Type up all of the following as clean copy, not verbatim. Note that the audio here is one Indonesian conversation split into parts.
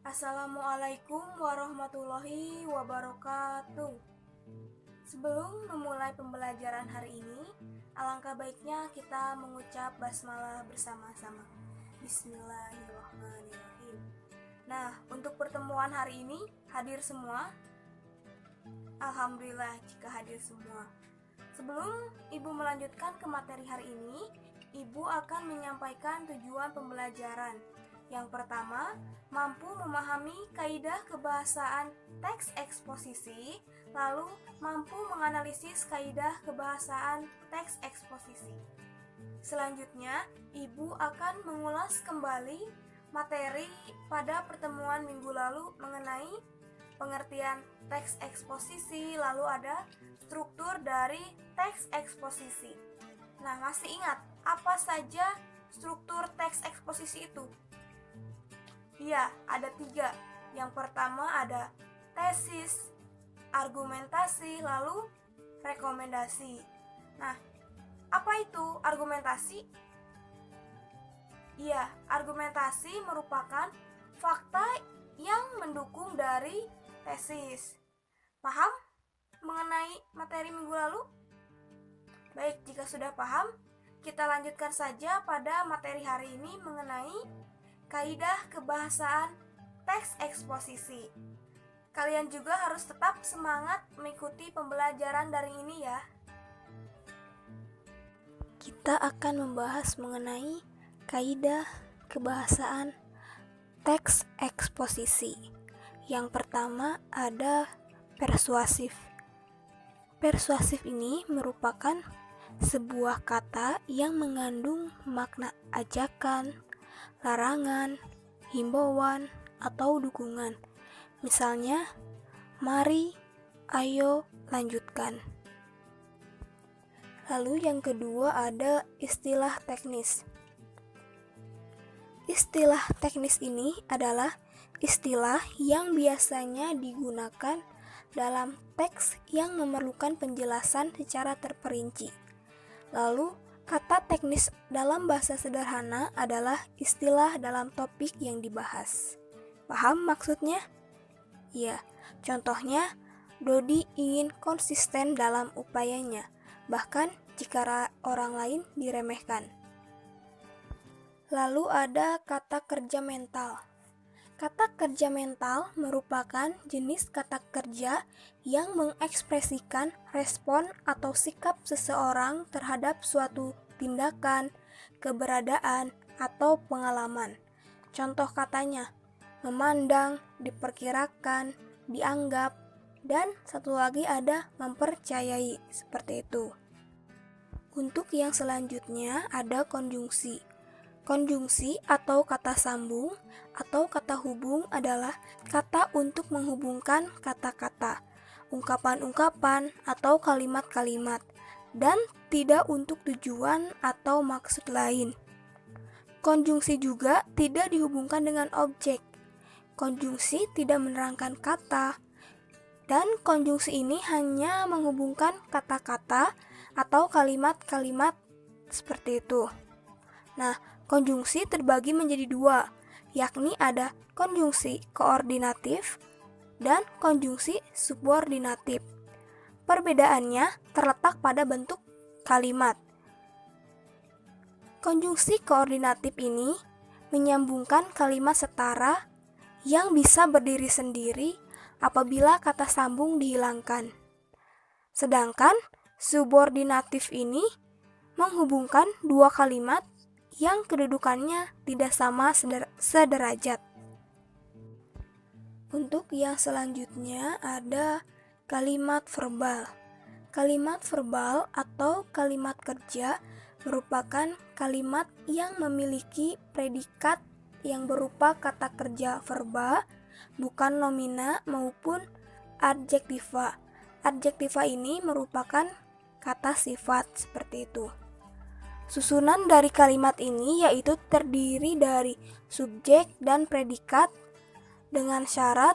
Assalamualaikum warahmatullahi wabarakatuh. Sebelum memulai pembelajaran hari ini, alangkah baiknya kita mengucap basmalah bersama-sama. Bismillahirrahmanirrahim. Nah, untuk pertemuan hari ini hadir semua? Alhamdulillah jika hadir semua. Sebelum Ibu melanjutkan ke materi hari ini, Ibu akan menyampaikan tujuan pembelajaran. Yang pertama, mampu memahami kaidah kebahasaan teks eksposisi, lalu mampu menganalisis kaidah kebahasaan teks eksposisi. Selanjutnya, Ibu akan mengulas kembali materi pada pertemuan minggu lalu mengenai pengertian teks eksposisi, lalu ada struktur dari teks eksposisi. Nah, masih ingat apa saja struktur teks eksposisi itu? Iya, ada 3. Yang pertama ada tesis, argumentasi, lalu rekomendasi. Nah, apa itu argumentasi? Iya, argumentasi merupakan fakta yang mendukung dari tesis. Paham mengenai materi minggu lalu? Baik, jika sudah paham, kita lanjutkan saja pada materi hari ini mengenai kaidah kebahasaan teks eksposisi. Kalian juga harus tetap semangat mengikuti pembelajaran daring ini ya. Kita akan membahas mengenai kaidah kebahasaan teks eksposisi. Yang pertama ada persuasif. Persuasif ini merupakan sebuah kata yang mengandung makna ajakan, larangan, himbauan, atau dukungan. Misalnya, mari, ayo, lanjutkan. Lalu yang kedua ada istilah teknis. Istilah teknis ini adalah istilah yang biasanya digunakan dalam teks yang memerlukan penjelasan secara terperinci. Lalu, kata teknis dalam bahasa sederhana adalah istilah dalam topik yang dibahas. Paham maksudnya? Ya, contohnya, Dodi ingin konsisten dalam upayanya, bahkan jika orang lain diremehkan. Lalu ada kata kerja mental. Kata kerja mental merupakan jenis kata kerja yang mengekspresikan respon atau sikap seseorang terhadap suatu tindakan, keberadaan, atau pengalaman. Contoh katanya, memandang, diperkirakan, dianggap, dan satu lagi ada mempercayai, seperti itu. Untuk yang selanjutnya ada konjungsi. Konjungsi atau kata sambung atau kata hubung adalah kata untuk menghubungkan kata-kata, ungkapan-ungkapan atau kalimat-kalimat, dan tidak untuk tujuan atau maksud lain. Konjungsi juga tidak dihubungkan dengan objek. Konjungsi tidak menerangkan kata, dan konjungsi ini hanya menghubungkan kata-kata atau kalimat-kalimat seperti itu. Nah, konjungsi terbagi menjadi 2, yakni ada konjungsi koordinatif dan konjungsi subordinatif. Perbedaannya terletak pada bentuk kalimat. Konjungsi koordinatif ini menyambungkan kalimat setara yang bisa berdiri sendiri apabila kata sambung dihilangkan. Sedangkan subordinatif ini menghubungkan 2 kalimat yang kedudukannya tidak sama sederajat. Untuk yang selanjutnya ada kalimat verbal. Kalimat verbal atau kalimat kerja merupakan kalimat yang memiliki predikat yang berupa kata kerja verba, bukan nomina maupun adjektiva. Adjektiva ini merupakan kata sifat, seperti itu. Susunan dari kalimat ini yaitu terdiri dari subjek dan predikat dengan syarat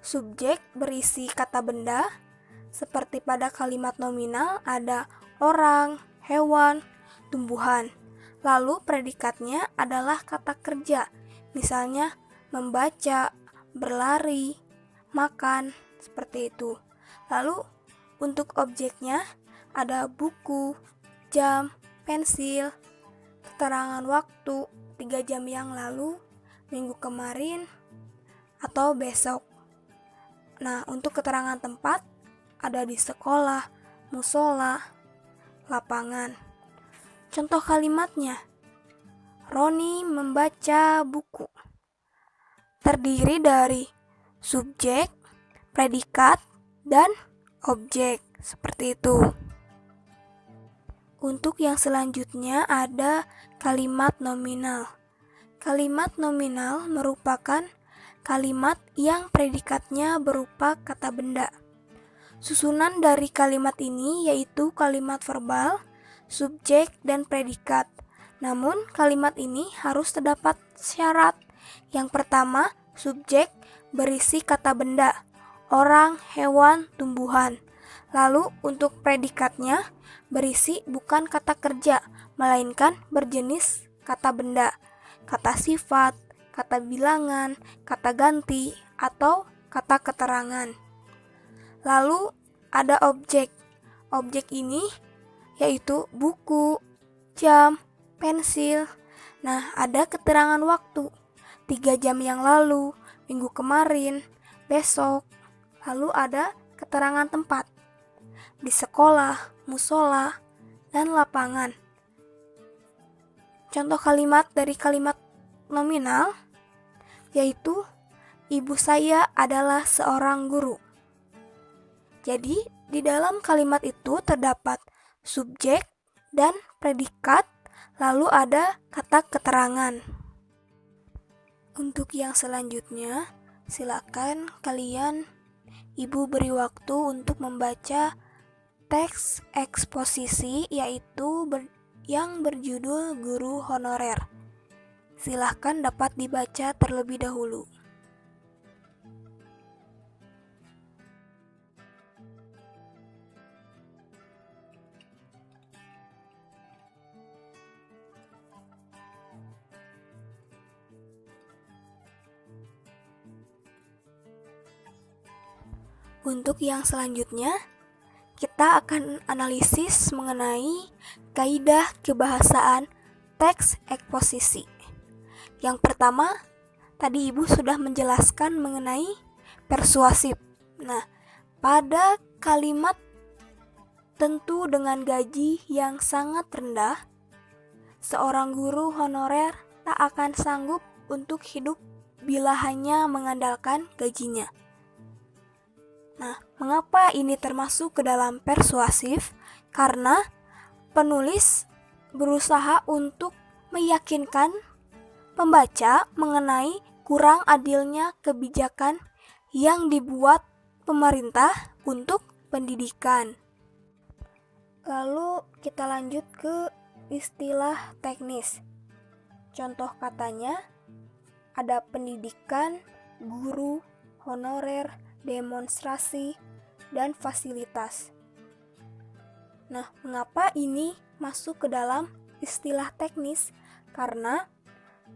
subjek berisi kata benda, seperti pada kalimat nominal ada orang, hewan, tumbuhan. Lalu predikatnya adalah kata kerja, misalnya membaca, berlari, makan, seperti itu. Lalu untuk objeknya ada buku, jam, pensil, keterangan waktu 3 jam yang lalu, minggu kemarin, atau besok. Nah, untuk keterangan tempat ada di sekolah, musola, lapangan. Contoh kalimatnya, Roni membaca buku. Terdiri dari subjek, predikat, dan objek. Seperti itu. Untuk yang selanjutnya ada kalimat nominal. Kalimat nominal merupakan kalimat yang predikatnya berupa kata benda. Susunan dari kalimat ini yaitu kalimat verbal, subjek, dan predikat. Namun, kalimat ini harus terdapat syarat. Yang pertama, subjek berisi kata benda, orang, hewan, tumbuhan. Lalu, untuk predikatnya berisi bukan kata kerja, melainkan berjenis kata benda, kata sifat, kata bilangan, kata ganti, atau kata keterangan. Lalu ada objek. Objek ini yaitu buku, jam, pensil. Nah, ada keterangan waktu. 3 jam yang lalu, minggu kemarin, besok. Lalu ada keterangan tempat. Di sekolah, musola, dan lapangan. Contoh kalimat dari kalimat nominal yaitu ibu saya adalah seorang guru. Jadi, di dalam kalimat itu terdapat subjek dan predikat, lalu ada kata keterangan. Untuk yang selanjutnya, silakan ibu beri waktu untuk membaca teks eksposisi yaitu yang berjudul Guru Honorer. Silahkan dapat dibaca terlebih dahulu. Untuk yang selanjutnya, kita akan analisis mengenai kaidah kebahasaan teks eksposisi. Yang pertama, tadi Ibu sudah menjelaskan mengenai persuasif. Nah, pada kalimat tentu dengan gaji yang sangat rendah, seorang guru honorer tak akan sanggup untuk hidup bila hanya mengandalkan gajinya. Nah, mengapa ini termasuk ke dalam persuasif? Karena penulis berusaha untuk meyakinkan pembaca mengenai kurang adilnya kebijakan yang dibuat pemerintah untuk pendidikan. Lalu kita lanjut ke istilah teknis. Contoh katanya ada pendidikan, guru, honorer, demonstrasi, dan fasilitas. Nah, mengapa ini masuk ke dalam istilah teknis? Karena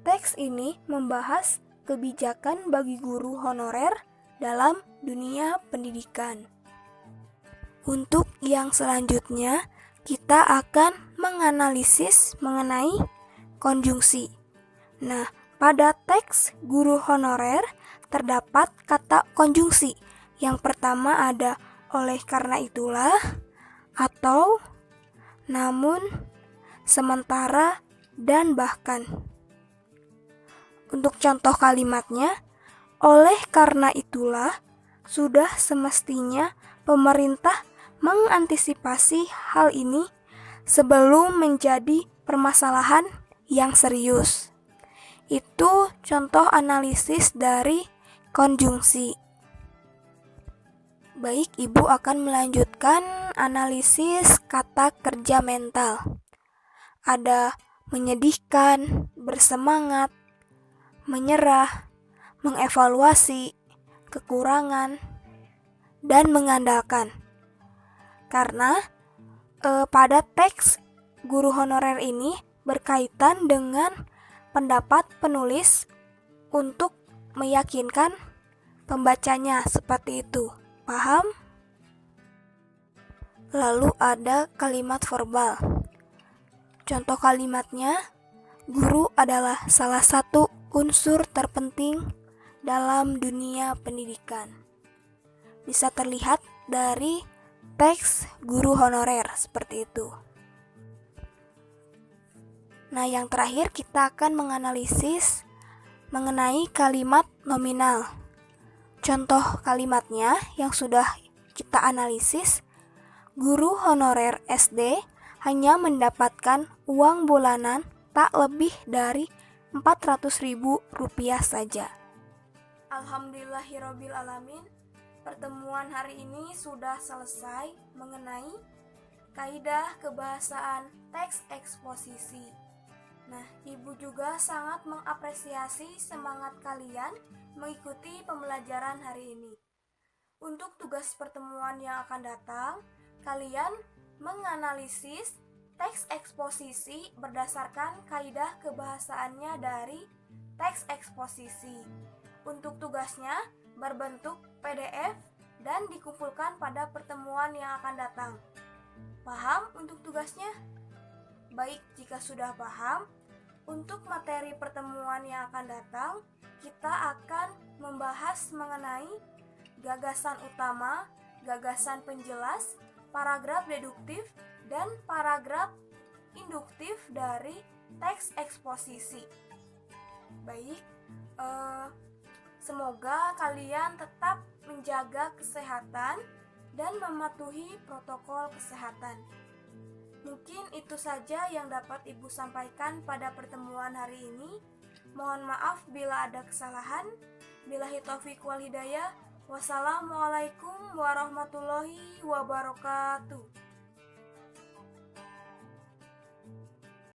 teks ini membahas kebijakan bagi guru honorer dalam dunia pendidikan. Untuk yang selanjutnya, kita akan menganalisis mengenai konjungsi. Nah, pada teks guru honorer terdapat kata konjungsi. Yang pertama ada oleh karena itulah, atau, namun, sementara, dan bahkan. Untuk contoh kalimatnya, oleh karena itulah sudah semestinya pemerintah mengantisipasi hal ini sebelum menjadi permasalahan yang serius. Itu contoh analisis dari konjungsi. Baik, Ibu akan melanjutkan analisis kata kerja mental. Ada menyedihkan, bersemangat, menyerah, mengevaluasi, kekurangan, dan mengandalkan. Karena pada teks guru honorer ini berkaitan dengan pendapat penulis untuk meyakinkan pembacanya seperti itu. Paham? Lalu ada kalimat verbal. Contoh kalimatnya, guru adalah salah satu unsur terpenting dalam dunia pendidikan. Bisa terlihat dari teks guru honorer seperti itu. Nah, yang terakhir kita akan menganalisis mengenai kalimat nominal. Contoh kalimatnya yang sudah kita analisis, guru honorer SD hanya mendapatkan uang bulanan tak lebih dari Rp400.000 saja. Alhamdulillahirobbilalamin, pertemuan hari ini sudah selesai mengenai kaidah kebahasaan teks eksposisi. Nah, Ibu juga sangat mengapresiasi semangat kalian mengikuti pembelajaran hari ini. Untuk tugas pertemuan yang akan datang, kalian menganalisis teks eksposisi berdasarkan kaidah kebahasaannya dari teks eksposisi. Untuk tugasnya berbentuk PDF dan dikumpulkan pada pertemuan yang akan datang. Paham untuk tugasnya? Baik, jika sudah paham, untuk materi pertemuan yang akan datang, kita akan membahas mengenai gagasan utama, gagasan penjelas, paragraf deduktif, dan paragraf induktif dari teks eksposisi. Baik, semoga kalian tetap menjaga kesehatan dan mematuhi protokol kesehatan. Mungkin itu saja yang dapat Ibu sampaikan pada pertemuan hari ini. Mohon maaf bila ada kesalahan. Billahi taufiq wal hidayah. Wassalamualaikum warahmatullahi wabarakatuh.